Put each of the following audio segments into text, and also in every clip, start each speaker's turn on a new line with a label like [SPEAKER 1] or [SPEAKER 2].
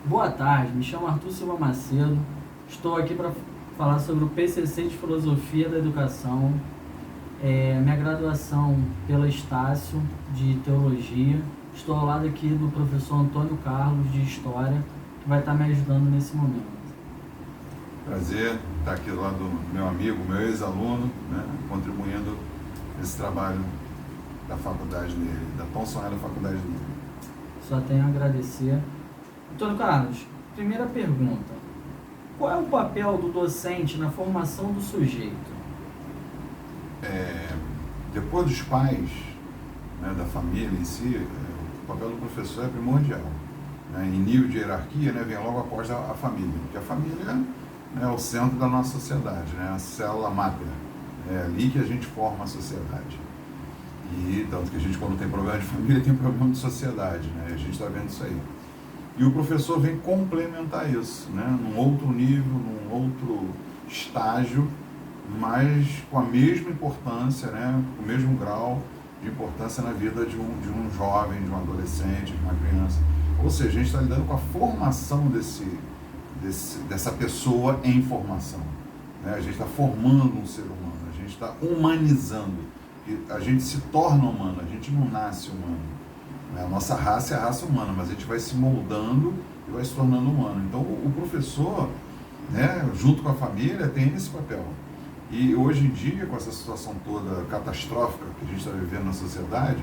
[SPEAKER 1] Boa tarde, me chamo Arthur Silva Macedo, estou aqui para falar sobre o PCC de Filosofia da Educação, minha graduação pela Estácio de Teologia. Estou ao lado aqui do professor Antônio Carlos de História, que vai estar me ajudando nesse momento.
[SPEAKER 2] Prazer estar aqui do lado do meu amigo, meu ex-aluno, né, contribuindo nesse trabalho da faculdade dele, da tão sonhada faculdade dele.
[SPEAKER 1] Só tenho a agradecer. Antônio Carlos, primeira pergunta. Qual é o papel do docente na formação do sujeito?
[SPEAKER 2] Depois dos pais, né, da família em si, o papel do professor é primordial. Né, em nível de hierarquia, né, vem logo após a família, porque a família, né, é o centro da nossa sociedade, né, a célula máter. É ali que a gente forma a sociedade. E tanto que a gente, quando tem problema de família, tem problema de sociedade, né, a gente está vendo isso aí. E o professor vem complementar isso, né, num outro nível, num outro estágio, mas com a mesma importância, né, com o mesmo grau de importância na vida de um jovem, de um adolescente, de uma criança. Ou seja, a gente está lidando com a formação dessa pessoa em formação. Né? A gente está formando um ser humano, a gente está humanizando. E a gente se torna humano, a gente não nasce humano. A nossa raça é a raça humana, mas a gente vai se moldando e vai se tornando humano. Então o professor, né, junto com a família, tem esse papel. E hoje em dia, com essa situação toda catastrófica que a gente está vivendo na sociedade,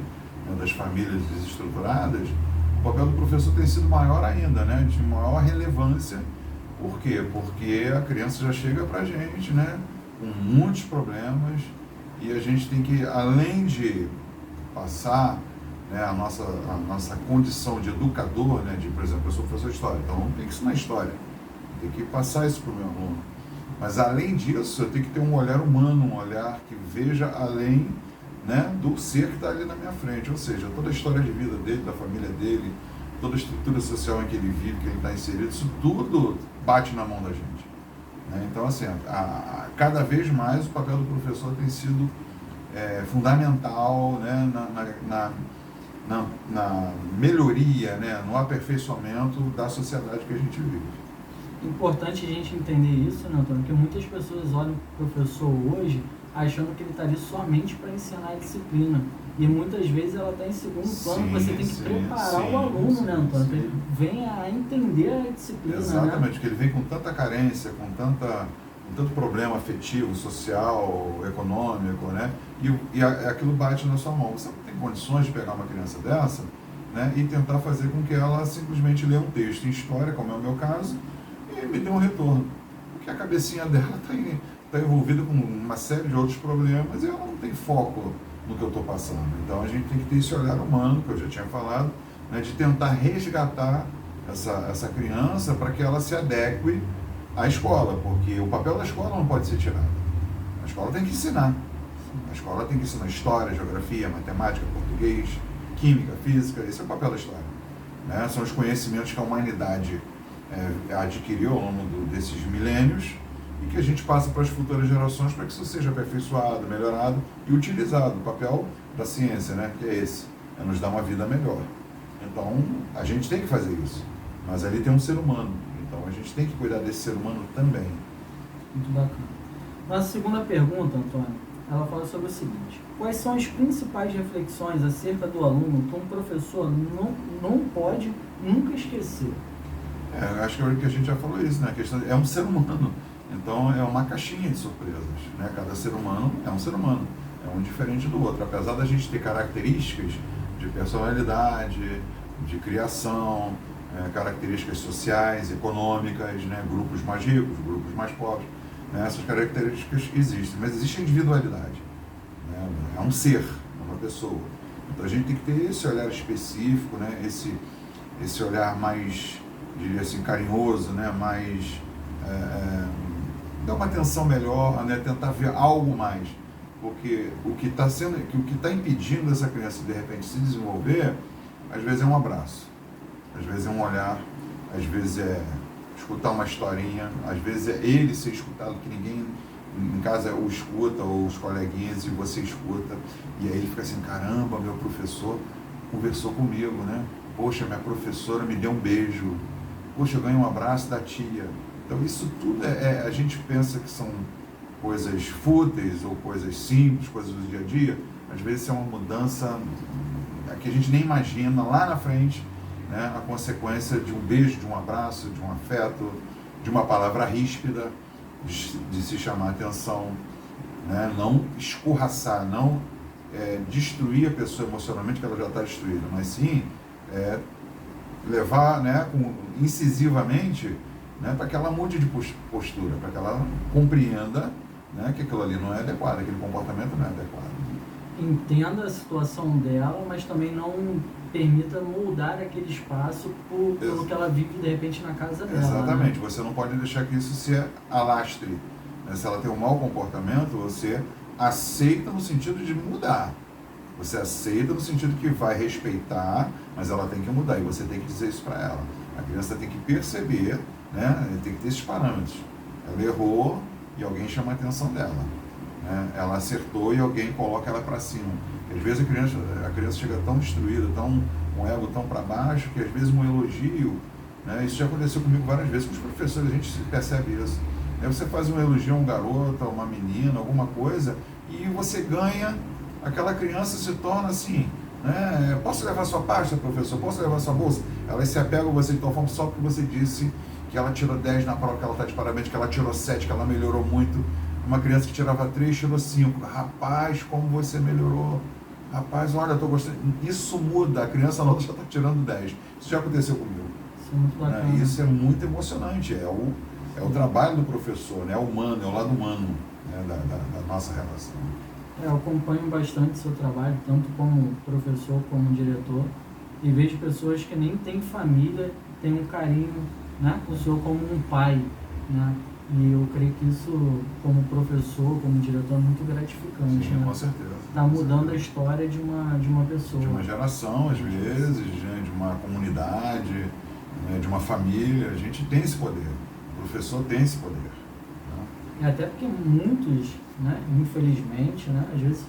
[SPEAKER 2] né, das famílias desestruturadas, o papel do professor tem sido maior ainda, né, de maior relevância. Por quê? Porque a criança já chega para a gente, né, com muitos problemas, e a gente tem que, além de passar, né, a nossa condição de educador, né, por exemplo, eu sou professor de história, então tem que ensinar história, tem que passar isso para o meu aluno. Mas além disso, eu tenho que ter um olhar humano, um olhar que veja além, né, do ser que está ali na minha frente, ou seja, toda a história de vida dele, da família dele, toda a estrutura social em que ele vive, que ele está inserido, isso tudo bate na mão da gente. Né? Então, assim, cada vez mais o papel do professor tem sido fundamental, né, na melhoria, né, no aperfeiçoamento da sociedade que a gente vive.
[SPEAKER 1] Importante a gente entender isso, né, Antônio? Porque muitas pessoas olham para o professor hoje achando que ele está ali somente para ensinar a disciplina. E muitas vezes ela está em segundo plano, você tem que preparar o aluno, né, Antônio? Para ele venha a entender a disciplina.
[SPEAKER 2] Exatamente,
[SPEAKER 1] né?
[SPEAKER 2] porque ele vem com tanta carência, com tanto problema afetivo, social, econômico, né? E aquilo bate na sua mão. Você não tem condições de pegar uma criança dessa, né, e tentar fazer com que ela simplesmente leia um texto em história, como é o meu caso, e me dê um retorno. Porque a cabecinha dela está envolvida com uma série de outros problemas e ela não tem foco no que eu estou passando. Então a gente tem que ter esse olhar humano, que eu já tinha falado, né, de tentar resgatar essa criança para que ela se adeque à escola, porque o papel da escola não pode ser tirado. A escola tem que ensinar. A escola tem que ensinar história, geografia, matemática, português, química, física, esse é o papel da história. Né? São os conhecimentos que a humanidade adquiriu ao longo desses milênios e que a gente passa para as futuras gerações para que isso seja aperfeiçoado, melhorado e utilizado. O papel da ciência, né, que é esse, é nos dar uma vida melhor. Então, a gente tem que fazer isso, mas ali tem um ser humano, então a gente tem que cuidar desse ser humano também.
[SPEAKER 1] Muito bacana. Nossa segunda pergunta, Antônio, ela fala sobre o seguinte: quais são as principais reflexões acerca do aluno que um professor não pode nunca esquecer?
[SPEAKER 2] Acho que a gente já falou isso, né? A questão é um ser humano, então é uma caixinha de surpresas, né? Cada ser humano é um ser humano, é um diferente do outro, apesar da gente ter características de personalidade, de criação, características sociais, econômicas, né? Grupos mais ricos, grupos mais pobres, né? Essas características existem, mas existe individualidade, né? É um ser, é uma pessoa, então a gente tem que ter esse olhar específico, né? Esse olhar mais, diria assim, carinhoso, né? Mais dar uma atenção melhor, né? Tentar ver algo mais, porque o que está impedindo essa criança de repente se desenvolver, às vezes é um abraço, às vezes é um olhar, às vezes é escutar uma historinha, às vezes é ele ser escutado, que ninguém em casa o escuta, ou os coleguinhas, e você escuta, e aí ele fica assim: caramba, meu professor conversou comigo, né? Poxa, minha professora me deu um beijo, Poxa, eu ganho um abraço da tia. Então isso tudo a gente pensa que são coisas fúteis ou coisas simples, coisas do dia a dia. Às vezes é uma mudança que a gente nem imagina lá na frente, né? A consequência de um beijo, de um abraço, de um afeto, de uma palavra ríspida, de se chamar atenção, né? Não escorraçar, não destruir a pessoa emocionalmente, que ela já está destruída, mas sim levar, né, incisivamente, né, para que ela mude de postura, para que ela compreenda, né, que aquilo ali não é adequado, aquele comportamento não é adequado.
[SPEAKER 1] Entenda a situação dela, mas também não permita moldar aquele espaço pelo que ela vive de repente na casa dela.
[SPEAKER 2] Exatamente,
[SPEAKER 1] né?
[SPEAKER 2] Você não pode deixar que isso se alastre. Né? Se ela tem um mau comportamento, você aceita no sentido de mudar. Você aceita no sentido que vai respeitar, mas ela tem que mudar e você tem que dizer isso para ela. A criança tem que perceber, né? Tem que ter esses parâmetros. Ela errou e alguém chama a atenção dela. Né? Ela acertou e alguém coloca ela para cima. Às vezes a criança chega tão destruída, com o ego tão para baixo, que às vezes um elogio, né? Isso já aconteceu comigo várias vezes com os professores, a gente percebe isso. Aí você faz um elogio a um garoto, a uma menina, alguma coisa, e você ganha, aquela criança se torna assim, né? Posso levar sua pasta, professor? Posso levar sua bolsa? Elas se apegam a você de tal forma só porque você disse que ela tirou 10 na prova, que ela está de parabéns, que ela tirou 7, que ela melhorou muito. Uma criança que tirava 3, tirou 5. Rapaz, como você melhorou. Rapaz, olha, eu estou gostando. Isso muda, a criança não já está tirando 10. Isso já aconteceu comigo.
[SPEAKER 1] Isso é muito bacana.
[SPEAKER 2] Isso é muito emocionante. É o trabalho do professor, né? É humano, é o lado humano, né? da nossa relação.
[SPEAKER 1] Eu acompanho bastante o seu trabalho, tanto como professor como diretor, e vejo pessoas que nem têm família, têm um carinho, né, com o senhor como um pai, né? E eu creio que isso, como professor, como diretor, é muito gratificante.
[SPEAKER 2] Sim,
[SPEAKER 1] né?
[SPEAKER 2] Com certeza.
[SPEAKER 1] Está mudando a história de uma pessoa.
[SPEAKER 2] De uma geração, às vezes, de uma comunidade, né, de uma família. A gente tem esse poder. O professor tem esse poder. Né?
[SPEAKER 1] Até porque muitos, né, infelizmente, né, às vezes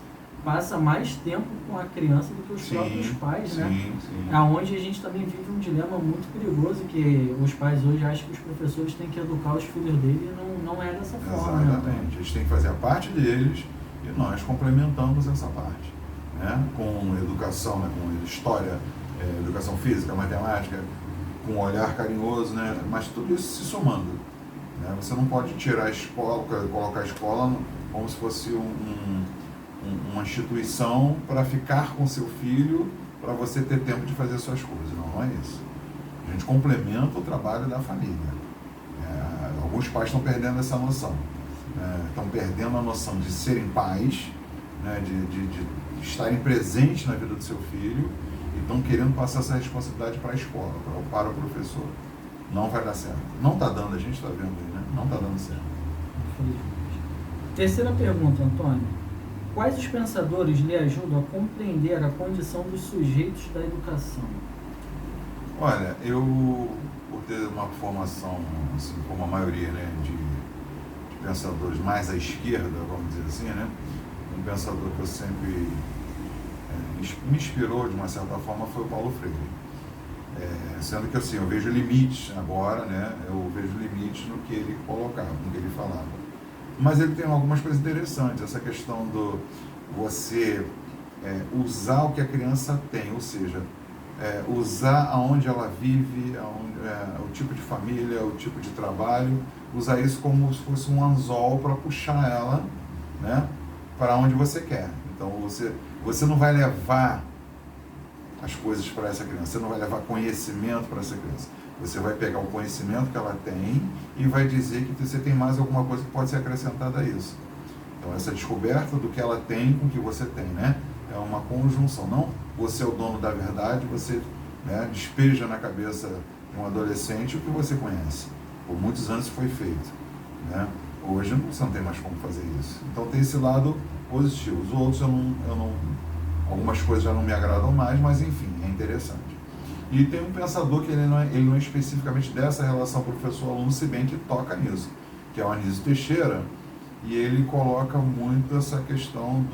[SPEAKER 1] passa mais tempo com a criança do que os próprios pais, né?
[SPEAKER 2] Sim.
[SPEAKER 1] Aonde a gente também vive um dilema muito perigoso, que os pais hoje acham que os professores têm que educar os filhos dele e não é dessa forma.
[SPEAKER 2] Exatamente.
[SPEAKER 1] Né?
[SPEAKER 2] A gente tem que fazer a parte deles e nós complementamos essa parte. Né? Com educação, né? Com história, educação física, matemática, com um olhar carinhoso, né? Mas tudo isso se somando. Né? Você não pode tirar a escola, colocar a escola como se fosse uma instituição para ficar com seu filho, para você ter tempo de fazer suas coisas. Não é isso. A gente complementa o trabalho da família. Alguns pais estão perdendo essa noção. Estão perdendo a noção de serem pais, né? de estarem presentes na vida do seu filho, e estão querendo passar essa responsabilidade para a escola, para o professor. Não vai dar certo. Não está dando, a gente está vendo aí, né? Não está dando certo.
[SPEAKER 1] Terceira pergunta, Antônio. Quais os pensadores lhe ajudam a compreender a condição dos sujeitos da educação?
[SPEAKER 2] Olha, eu, por ter uma formação, assim, como a maioria, né, de pensadores mais à esquerda, vamos dizer assim, né, um pensador que eu sempre me inspirou de uma certa forma foi o Paulo Freire. Sendo que assim, eu vejo limites agora, né, eu vejo limites no que ele colocava, no que ele falava. Mas ele tem algumas coisas interessantes, essa questão do você usar o que a criança tem, ou seja, usar aonde ela vive, o tipo de família, o tipo de trabalho, usar isso como se fosse um anzol para puxar ela, né, para onde você quer. Então você não vai levar as coisas para essa criança, você não vai levar conhecimento para essa criança. Você vai pegar o conhecimento que ela tem e vai dizer que você tem mais alguma coisa que pode ser acrescentada a isso. Então, essa descoberta do que ela tem com o que você tem, né? É uma conjunção. Não você é o dono da verdade, você, né, despeja na cabeça de um adolescente o que você conhece. Por muitos anos isso foi feito. Né? Hoje você não tem mais como fazer isso. Então, tem esse lado positivo. Os outros, algumas coisas já não me agradam mais, mas enfim, é interessante. E tem um pensador que ele não é especificamente dessa relação professor-aluno, se bem que toca nisso, que é o Anísio Teixeira, e ele coloca muito essa questão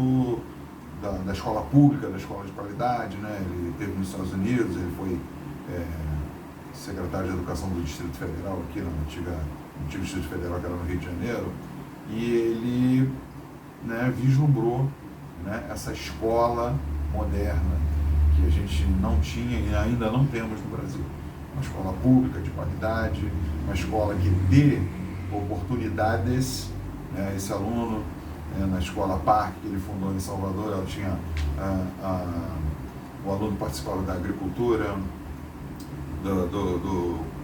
[SPEAKER 2] da escola pública, da escola de qualidade, né? Ele esteve nos Estados Unidos, ele foi secretário de Educação do Distrito Federal, aqui no antigo Distrito Federal, que era no Rio de Janeiro, e ele, né, vislumbrou, né, essa escola moderna que a gente não tinha e ainda não temos no Brasil. Uma escola pública de qualidade, uma escola que dê oportunidades, né, esse aluno, na Escola Parque, que ele fundou em Salvador, ela tinha o aluno participava da agricultura,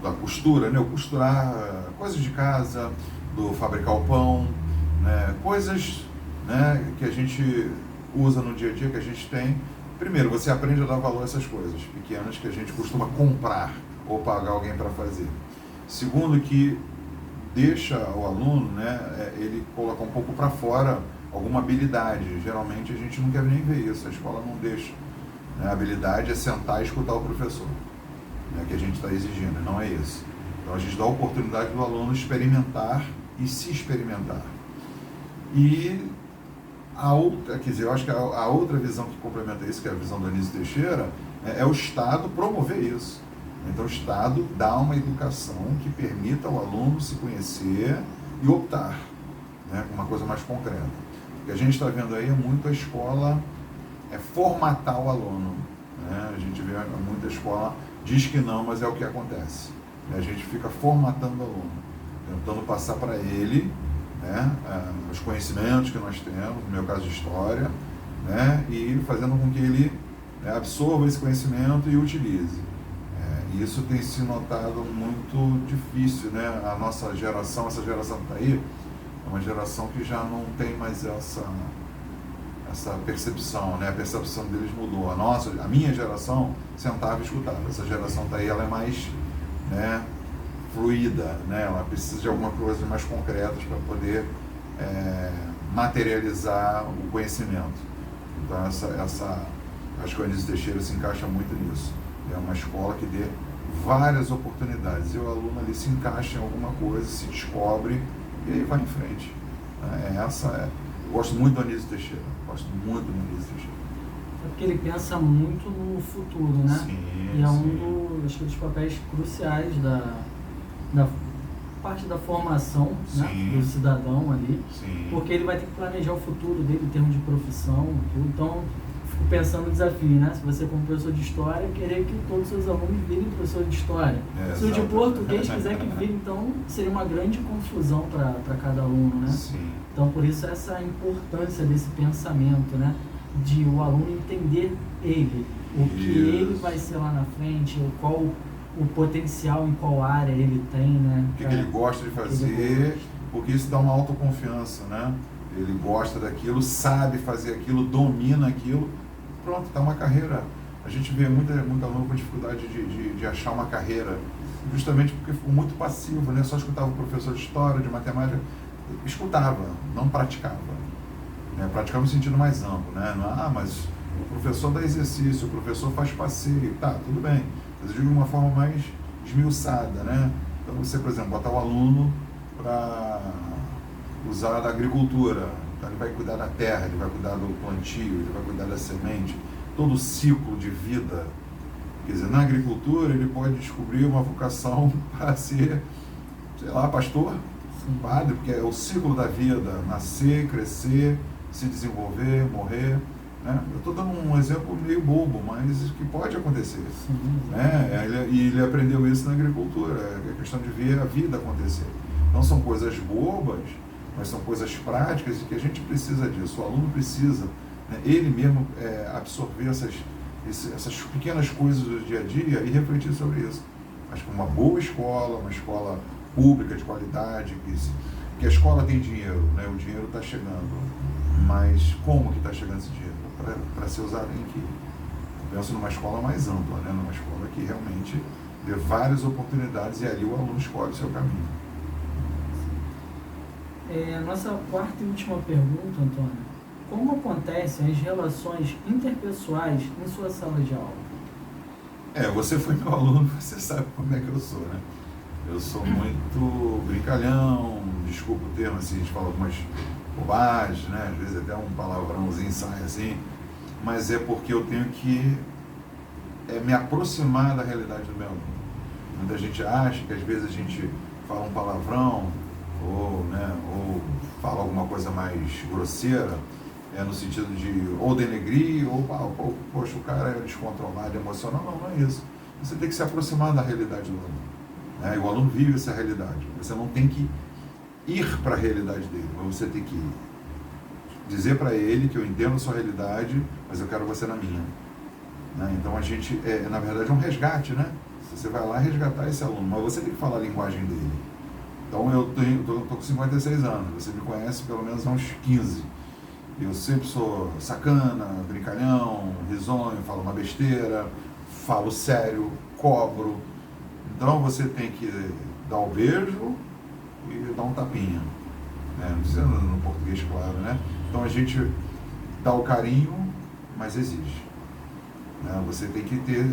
[SPEAKER 2] da costura, né, o costurar coisas de casa, do fabricar o pão, né, coisas, né, que a gente usa no dia a dia, que a gente tem. Primeiro, você aprende a dar valor a essas coisas pequenas que a gente costuma comprar ou pagar alguém para fazer. Segundo, que deixa o aluno, né, ele colocar um pouco para fora alguma habilidade. Geralmente a gente não quer nem ver isso, a escola não deixa. Né? A habilidade é sentar e escutar o professor, né, que a gente está exigindo, não é isso. Então a gente dá a oportunidade do aluno experimentar e se experimentar. E a outra, quer dizer, eu acho que a outra visão que complementa isso, que é a visão do Anísio Teixeira, é o Estado promover isso. Então o Estado dá uma educação que permita ao aluno se conhecer e optar, né, uma coisa mais concreta. O que a gente está vendo aí é muito a escola formatar o aluno. Né? A gente vê muita escola diz que não, mas é o que acontece. A gente fica formatando o aluno, tentando passar para ele, né, os conhecimentos que nós temos, no meu caso de história, né, e fazendo com que ele, né, absorva esse conhecimento e utilize. Isso tem se notado muito difícil, né? A nossa geração, essa geração que está aí, é uma geração que já não tem mais essa percepção, né? A percepção deles mudou. A minha geração sentava e escutava. Essa geração está aí, ela é mais, né, fluida, né? Ela precisa de alguma coisa mais concretas para poder materializar o conhecimento. Então acho que o Anísio Teixeira se encaixa muito nisso. É uma escola que dê várias oportunidades e o aluno ali se encaixa em alguma coisa, se descobre e aí vai em frente. Eu gosto muito do Anísio Teixeira,
[SPEAKER 1] É porque ele pensa muito no futuro, né?
[SPEAKER 2] Sim,
[SPEAKER 1] e é acho que dos papéis cruciais da parte da formação, né, do cidadão ali.
[SPEAKER 2] Sim.
[SPEAKER 1] Porque ele vai ter que planejar o futuro dele em termos de profissão, tudo. Então, fico pensando no desafio, né? Se você, como professor de história, querer que todos os seus alunos virem professor de história. Se o de português quiser que vire, então seria uma grande confusão para cada aluno, né?
[SPEAKER 2] Sim.
[SPEAKER 1] Então, por isso, essa importância desse pensamento, né? De o aluno entender o que ele vai ser lá na frente, qual o potencial em qual área ele tem, né?
[SPEAKER 2] O que ele gosta de fazer, porque isso dá uma autoconfiança, né? Ele gosta daquilo, sabe fazer aquilo, domina aquilo, pronto, está uma carreira. A gente vê muito aluno com dificuldade de achar uma carreira, justamente porque ficou muito passivo, né? Só escutava o professor de história, de matemática, escutava, não praticava. Né? Praticava no sentido mais amplo, né? Mas o professor dá exercício, o professor faz passeio, tá, tudo bem. Mas eu digo de uma forma mais esmiuçada, né? Então você, por exemplo, botar o aluno para usar da agricultura, então ele vai cuidar da terra, ele vai cuidar do plantio, ele vai cuidar da semente, todo o ciclo de vida. Quer dizer, na agricultura ele pode descobrir uma vocação para ser, sei lá, pastor, padre, porque é o ciclo da vida, nascer, crescer, se desenvolver, morrer. Né? Eu estou dando um exemplo meio bobo, mas que pode acontecer. Né? E ele aprendeu isso na agricultura, é questão de ver a vida acontecer. Não são coisas bobas, mas são coisas práticas e que a gente precisa disso. O aluno precisa, né, ele mesmo absorver essas pequenas coisas do dia a dia e refletir sobre isso. Acho que uma boa escola, uma escola pública de qualidade, que a escola tem dinheiro, né, o dinheiro está chegando, mas como que está chegando esse dinheiro? Para ser usado em que? Eu penso numa escola mais ampla, né, numa escola que realmente dê várias oportunidades e ali o aluno escolhe o seu caminho.
[SPEAKER 1] Nossa quarta e última pergunta, Antônio. Como acontecem as relações interpessoais em sua sala de aula?
[SPEAKER 2] Você foi meu aluno, você sabe como é que eu sou, né? Eu sou muito brincalhão, desculpa o termo, assim, a gente fala algumas bobagens, né? Às vezes até um palavrãozinho sai assim, mas é porque eu tenho que me aproximar da realidade do meu aluno. Muita gente acha que às vezes a gente fala um palavrão ou fala alguma coisa mais grosseira, no sentido de ou denegrir ou, poxa, o cara é descontrolado, emocional. Não é isso. Você tem que se aproximar da realidade do aluno. O aluno vive essa realidade. Você não tem que ir para a realidade dele, mas você tem que dizer para ele que eu entendo a sua realidade, mas eu quero você na minha. Então a gente, na verdade, é um resgate, né? Você vai lá resgatar esse aluno, mas você tem que falar a linguagem dele. Então eu estou com 56 anos, você me conhece pelo menos há uns 15. Eu sempre sou sacana, brincalhão, risonho, falo uma besteira, falo sério, cobro. Então você tem que dar o beijo e dar um tapinha. Não precisa no português, claro, né? Então a gente dá o mas exige. Você tem que ter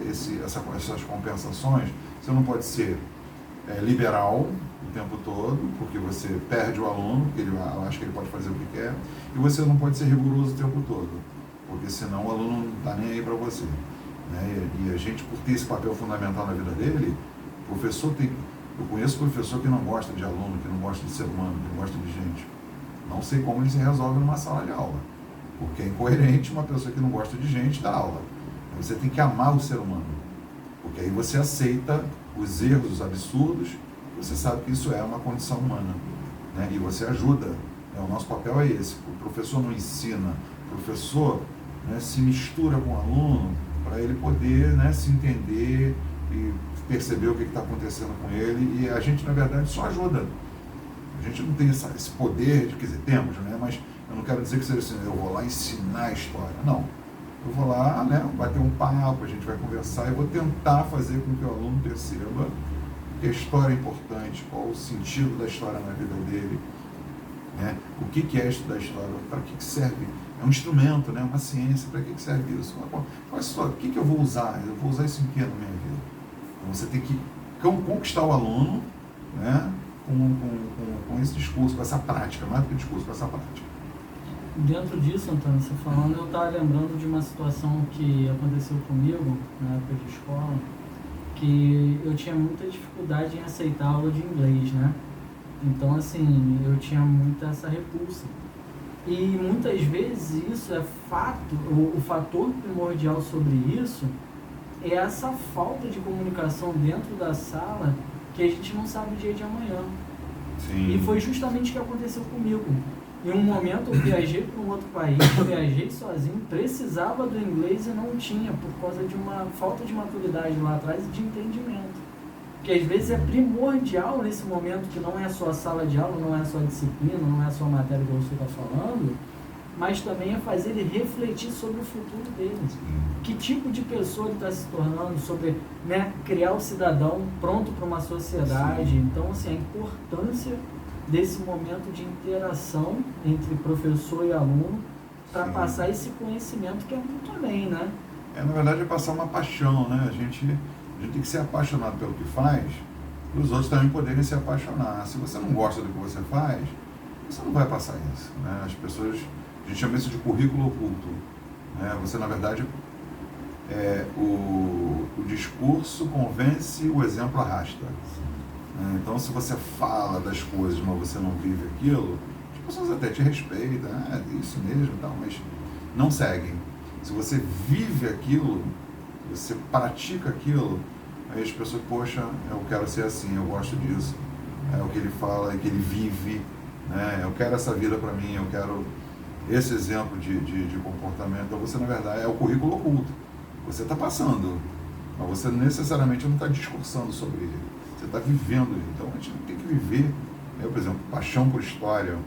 [SPEAKER 2] essas compensações. Você não pode ser liberal o tempo todo, porque você perde o aluno, porque ele acha que ele pode fazer o que quer, e você não pode ser rigoroso o tempo todo, porque senão o aluno não está nem aí para você. E a gente, por ter esse papel fundamental na vida dele, eu conheço professor que não gosta de aluno, que não gosta de ser humano, que não gosta de gente. Não sei como ele se resolve numa sala de aula, porque é incoerente uma pessoa que não gosta de gente dar aula. Você tem que amar o ser humano, porque aí você aceita os erros, os absurdos, você sabe que isso é uma condição humana, e você ajuda. O nosso papel é esse. O professor não ensina, o professor se mistura com o aluno para ele poder se entender e perceber o que está acontecendo com ele, e a gente, na verdade, só ajuda. A gente não tem esse poder, quer dizer, temos, mas eu não quero dizer que seja assim, eu vou lá ensinar a história. Não. Eu vou lá, bater um papo, a gente vai conversar e vou tentar fazer com que o aluno perceba que a história é importante, qual o sentido da história na vida dele, o que é estudar história, para que serve. É um instrumento, uma ciência, para que serve isso? O que eu vou usar? Eu vou usar isso em que na minha vida? Então você tem que conquistar o aluno com esse discurso, com essa prática, não é porque discurso, com essa prática.
[SPEAKER 1] Dentro disso, Antônio, você falando, eu estava lembrando de uma situação que aconteceu comigo na época de escola, que eu tinha muita dificuldade em aceitar a aula de inglês, Então, assim, eu tinha muita essa repulsa. E muitas vezes isso é fato, o fator primordial sobre isso é essa falta de comunicação dentro da sala que a gente não sabe o dia de amanhã.
[SPEAKER 2] Sim.
[SPEAKER 1] E foi justamente o que aconteceu comigo. Em um momento eu viajei para um outro país, viajei sozinho, precisava do inglês e não tinha, por causa de uma falta de maturidade lá atrás e de entendimento. Que às vezes é primordial nesse momento, que não é só a sala de aula, não é só a disciplina, não é só a matéria que você está falando, mas também é fazer ele refletir sobre o futuro dele. Que tipo de pessoa ele está se tornando, sobre criar o cidadão pronto para uma sociedade. Sim. Então, assim, a importância desse momento de interação entre professor e aluno para passar esse conhecimento que é muito além,
[SPEAKER 2] Na verdade é passar uma paixão, A gente tem que ser apaixonado pelo que faz, para os outros também poderem se apaixonar. Se você não gosta do que você faz, você não vai passar isso, As pessoas, a gente chama isso de currículo oculto, Você, na verdade, o discurso convence, o exemplo arrasta. Então, se você fala das coisas, mas você não vive aquilo, as pessoas até te respeitam, isso mesmo e tal, mas não seguem. Se você vive aquilo, você pratica aquilo, aí as pessoas, poxa, eu quero ser assim, eu gosto disso. É o que ele fala, é que ele vive, eu quero essa vida para mim, eu quero esse exemplo de comportamento. Então, você, na verdade, é o currículo oculto. Você está passando, mas você necessariamente não está discursando sobre ele. Você está vivendo ele. Então, a gente tem que viver, por exemplo, paixão por história,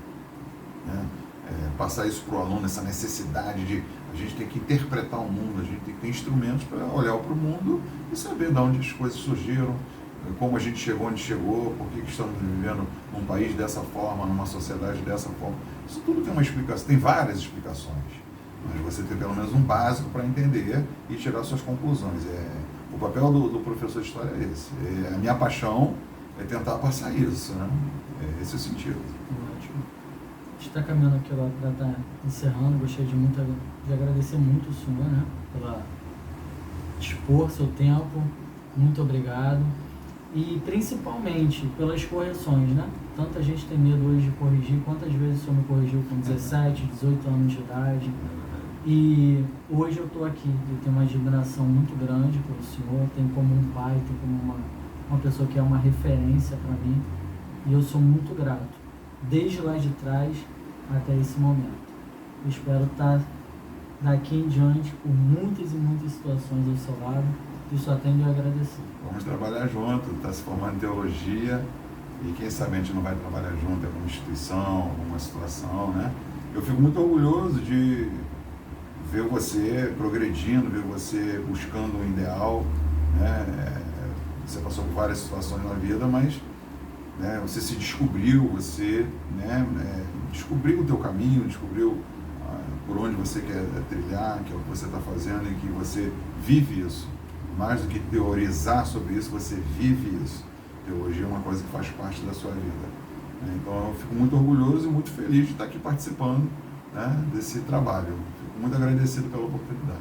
[SPEAKER 2] passar isso para o aluno, essa necessidade de a gente tem que interpretar o mundo, a gente tem que ter instrumentos para olhar para o mundo e saber de onde as coisas surgiram, como a gente chegou onde chegou, por que estamos vivendo num país dessa forma, numa sociedade dessa forma. Isso tudo tem uma explicação, tem várias explicações, mas você tem pelo menos um básico para entender e tirar suas conclusões. O papel do professor de história é esse. A minha paixão é tentar passar isso, Esse é o sentido.
[SPEAKER 1] Ótimo. A gente está caminhando aqui para estar encerrando. Gostaria de agradecer muito o senhor, pela dispor seu tempo, muito obrigado. E principalmente pelas correções, né? Tanta gente tem medo hoje de corrigir. Quantas vezes o senhor me corrigiu com 17, 18 anos de idade? E hoje eu estou aqui. Eu tenho uma admiração muito grande pelo senhor. Tenho como um pai, tenho como uma pessoa que é uma referência para mim. E eu sou muito grato, desde lá de trás até esse momento. Eu espero estar daqui em diante por muitas e muitas situações ao seu lado. E só tenho a agradecer.
[SPEAKER 2] Vamos trabalhar junto, está se formando em teologia e quem sabe a gente não vai trabalhar junto em alguma instituição, alguma situação, né? Eu fico muito orgulhoso de ver você progredindo, ver você buscando um ideal, né? Você passou por várias situações na vida, mas né, você se descobriu, você né, descobriu o teu caminho, descobriu por onde você quer trilhar, que é o que você está fazendo e que você vive isso. Mais do que teorizar sobre isso, você vive isso. Teologia é uma coisa que faz parte da sua vida. Então eu fico muito orgulhoso e muito feliz de estar aqui participando, né, desse trabalho. Fico muito agradecido pela oportunidade.